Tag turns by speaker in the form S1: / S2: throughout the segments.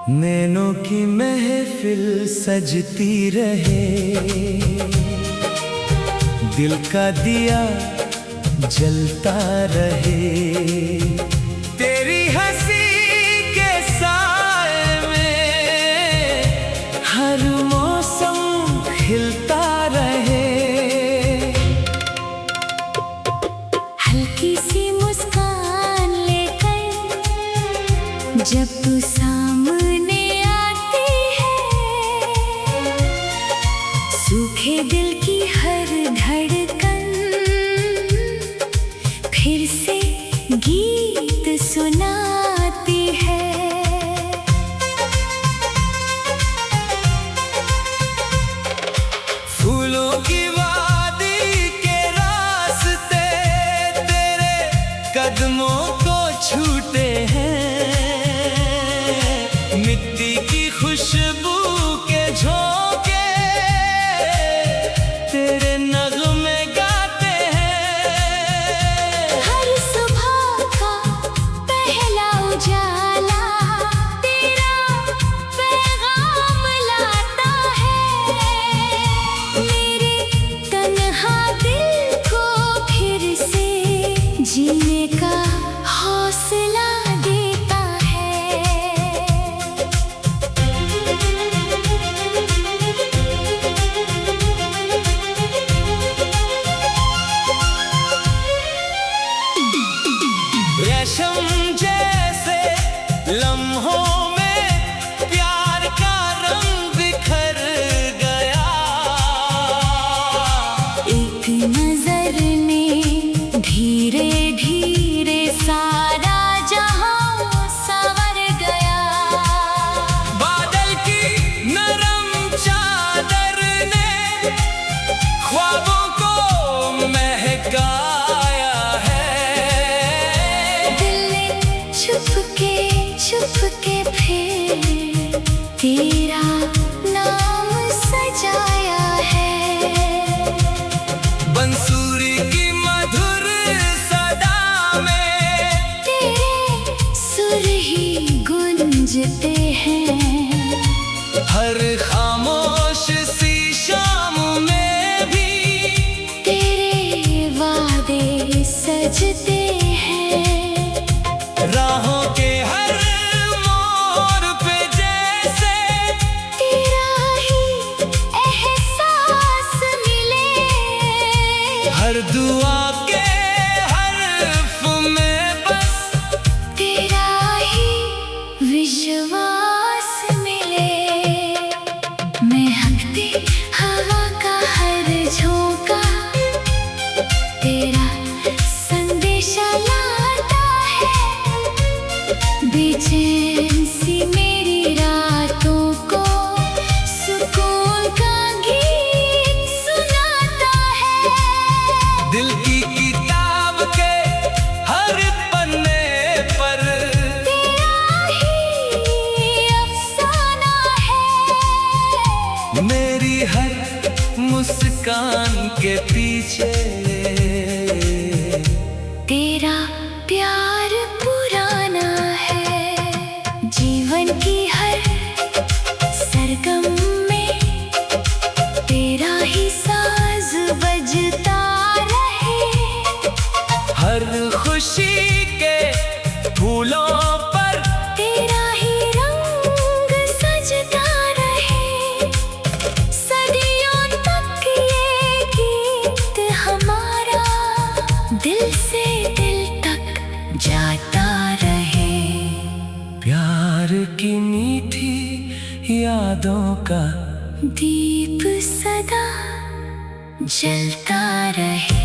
S1: नैनों की महफिल सजती रहे, दिल का दिया जलता रहे। तेरी हंसी के साए में हर मौसम खिलता रहे।
S2: हल्की सी मुस्कान लेकर जब तू सामने आती है, सूखे दिल की हर धड़कन फिर से गीत सुनाती है।
S1: फूलों की वादी के रास्ते तेरे कदमों को छूटे हैं, मिट्टी की खुशबू के झोंके तेरे नगमे गाते हैं।
S2: हर सुबह का पहला उजाला तेरा पैगाम लाता है, मेरे तन्हा दिल को फिर से जीने का हौसला देता है।
S1: रेशम जैसे लम्हों में प्यार का रंग बिखर गया।
S2: एक नजर ने धीरे धीरे सारा जहां संवर गया।
S1: बादल की नरम चादर ने ख्वाबों को महकाया है।
S2: दिल ने छुपके फिर तेरा नाम सजाया है।
S1: बंसुरी की मधुर सदा में
S2: तेरे सुर ही गूंजते हैं,
S1: हर खामोश सी शाम में भी
S2: तेरे वादे सजते हैं।
S1: राहों के हर मोड़ पे जैसे
S2: तेरा ही एहसास मिले,
S1: हर दुआ के हर्फ में बस
S2: तेरा ही विश्वास मिले। महकती हवा का हर झोंका तेरा संदेशा लाता है, बेचैन सी मेरी रातों को सुकून का गीत सुनाता है।
S1: दिल की किताब के हर पन्ने पर
S2: तेरा ही अफसाना है,
S1: मेरी हर मुस्कान के पीछे
S2: तेरा प्यार पुराना है। जीवन की हर सरगम में तेरा ही साज बजता रहे,
S1: हर खुशी के फूलों पर
S2: तेरा ही रंग सजता रहे। सदियों तक ये गीत हमारा दिल से दिल तक जाता रहे।
S1: प्यार की मीठी यादों का
S2: दीप सदा जलता रहे।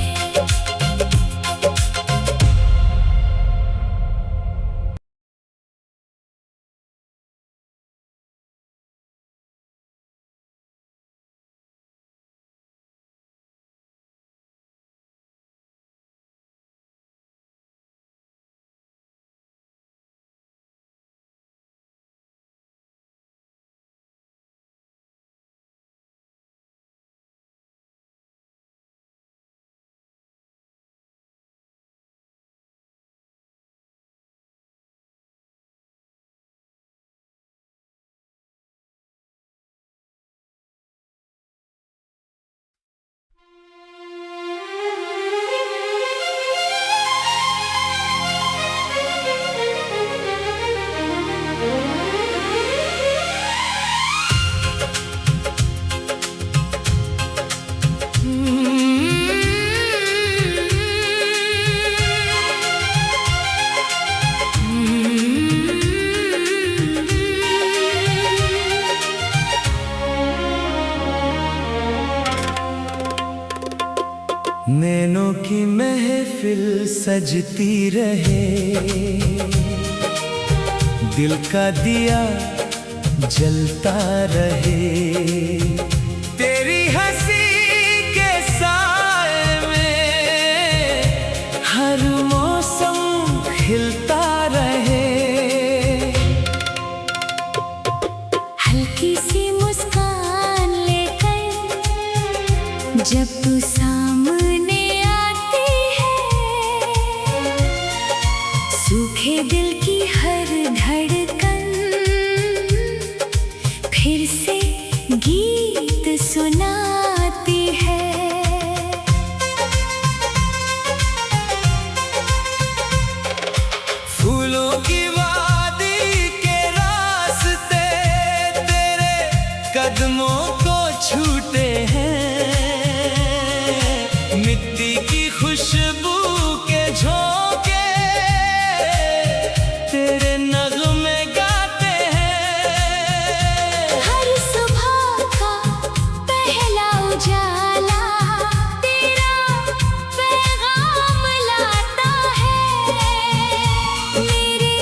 S1: सजती रहे, दिल का दिया जलता रहे। तेरी हंसी के साए में हर मौसम खिलता रहे।
S2: हल्की सी मुस्कान लेकर जब तू सामने आती है, सूखे दिल की हर धड़कन फिर से गीत सुनाती है।
S1: फूलों की वादी के रास्ते तेरे कदमों को छूते हैं, मिट्टी की खुशबू के झोंके तेरे नगमे गाते हैं।
S2: हर सुबह का पहला उजाला तेरा पैगाम लाता है, मेरे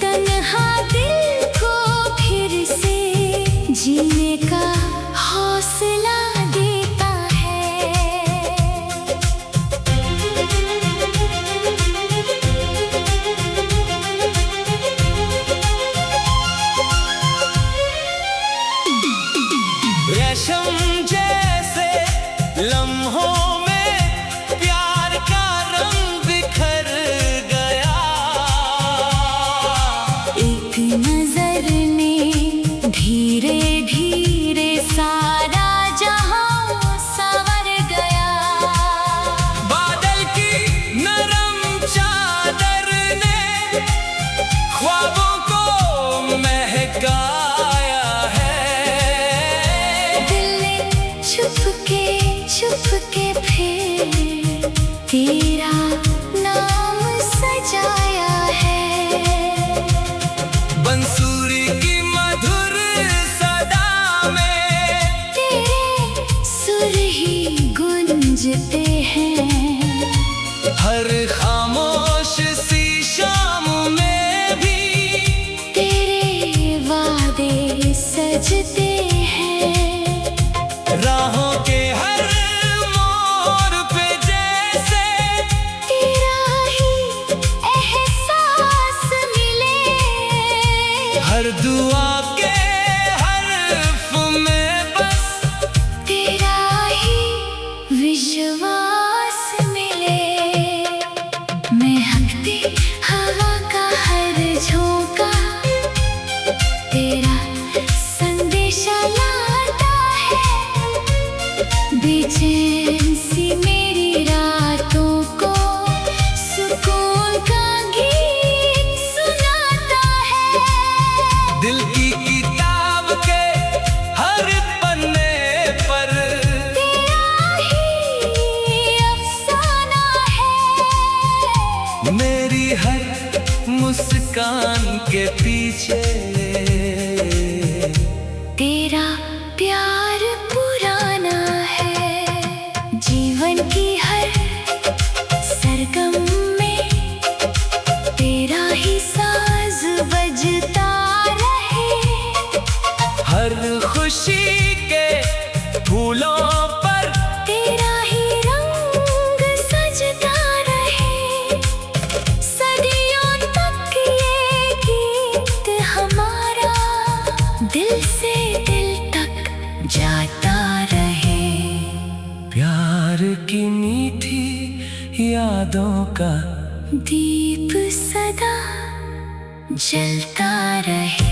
S2: तन्हा दिल को फिर से जीने का हौसला देता है।
S1: रेशम जैसे लम्हों में प्यार का रंग बिखर गया।
S2: एक नजर ने धीरे धीरे सारा जहां संवर गया।
S1: बादल की नरम चादर ने ख्वाबों को महकाया है।
S2: दिल ने छुप के फिर तेरा नाम सजाया है।
S1: बंसुरी की मधुर सदा में
S2: तेरे सुर ही गूंजते हैं,
S1: हर खामोश सी शाम में भी
S2: तेरे वादे सजते हैं।
S1: राहों के हर मोड़ पे जैसे
S2: तेरा ही एहसास मिले,
S1: हर दुआ के हर्फ में बस
S2: तेरा ही विश्वास मिले। महकती हवा का हर झोंका तेरा संदेशा लाता है, बेचैन सी मेरी रातों को सुकून का गीत सुनाता है।
S1: दिल की किताब के हर पन्ने पर
S2: तेरा ही अफसाना है,
S1: मेरी हर मुस्कान के पीछे
S2: तेरा प्यार पुराना है। जीवन की हर सरगम में तेरा ही साज बजता रहे,
S1: हर खुशी के फूलों पर
S2: तेरा ही रंग सजता रहे। सदियों तक ये गीत हमारा दिल से दिल तक जाता रहे।
S1: प्यार की मीठी यादों का
S2: दीप सदा जलता रहे।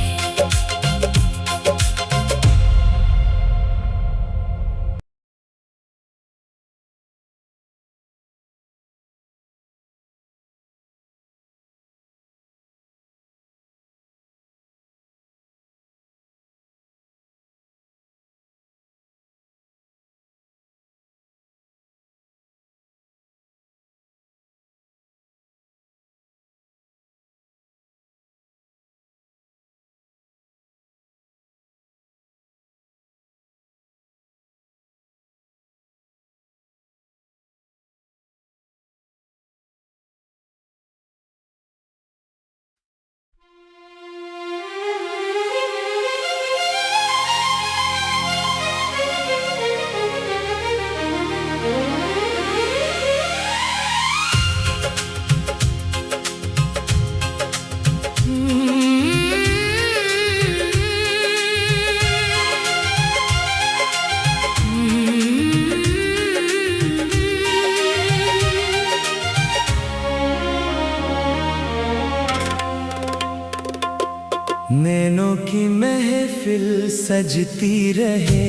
S1: नैनों की महफिल सजती रहे,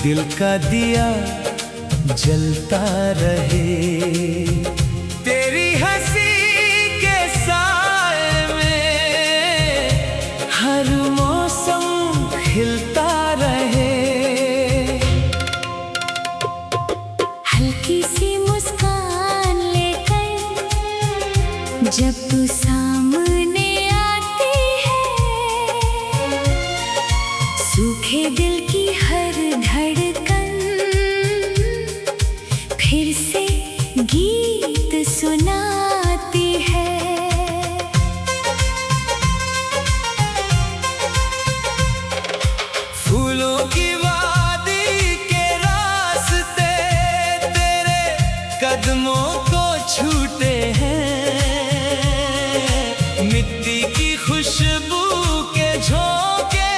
S1: दिल का दिया जलता रहे। तेरी हंसी के साए में हर मौसम खिलता रहे।
S2: हल्की सी मुस्कान लेकर जब तू सामने आती है, सूखे दिल की हर धड़कन फिर से गीत सुनाती है।
S1: फूलों की वादी के रास्ते तेरे कदमों को छूटे हैं, मिट्टी की खुशबू के झोंके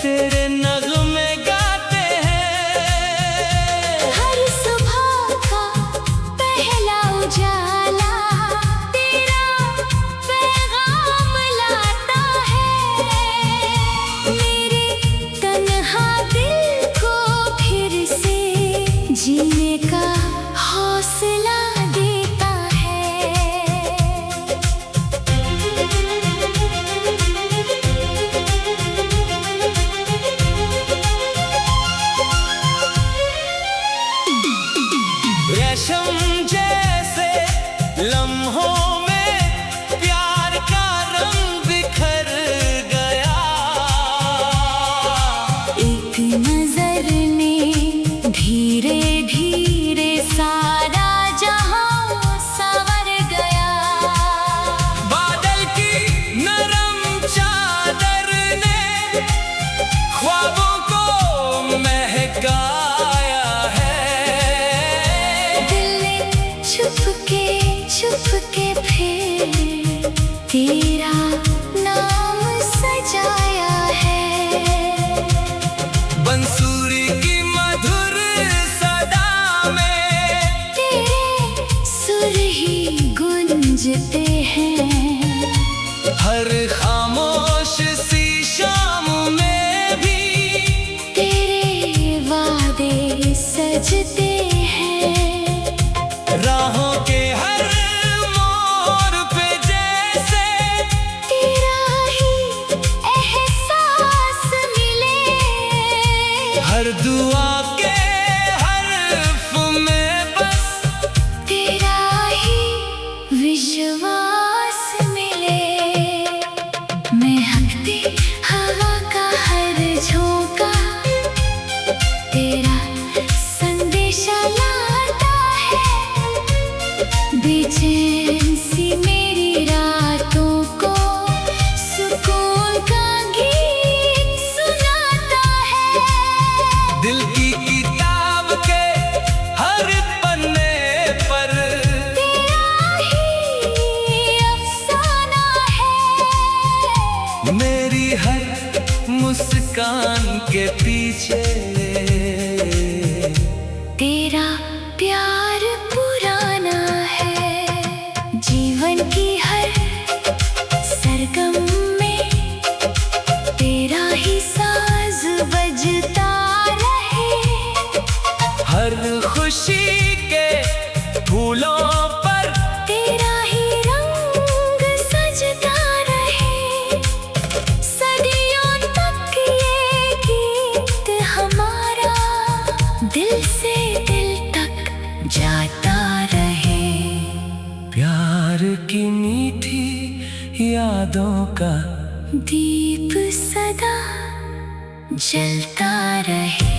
S1: तेरे नगमे गाते हैं।
S2: हर सुबह का पहला उजाला तेरा पैगाम लाता है, मेरे तन्हा दिल को फिर से जीने का हौसला देता है।
S1: रेशम जैसे लम्हों में प्यार का रंग बिखर गया।
S2: एक नजर ने धीरे धीरे सारा जहां संवर गया।
S1: बादल की नरम चादर ने ख्वाबों को महकाया है।
S2: दिल ने छुपके फिर तेरा नाम सजाया है।
S1: बंसुरी की मधुर सदा में
S2: तेरे सुर ही गूंजते हैं,
S1: हर खामोश सी शाम में भी
S2: तेरे वादे सजते हैं।
S1: राहों के हर मोड़ पे जैसे
S2: तेरा ही एहसास मिले,
S1: हर दुआ के हर्फ में बस
S2: तेरा ही विश्वास मिले। महकती हवा का हर झोंका तेरा संदेशा लाता है, बेचैन सी मेरी रातों को सुकून का गीत सुनाता है।
S1: दिल की किताब के हर पन्ने पर
S2: तेरा ही अफसाना है,
S1: मेरी हर मुस्कान के पीछे
S2: तेरा प्यार पुराना है। जीवन की हर सरगम में तेरा ही साज बजता रहे,
S1: हर खुशी के फूलों पर
S2: तेरा ही रंग सजता रहे। सदियों तक ये गीत हमारा दिल से दिल तक जाता रहे।
S1: प्यार की मीठी यादों का
S2: दीप सदा जलता रहे।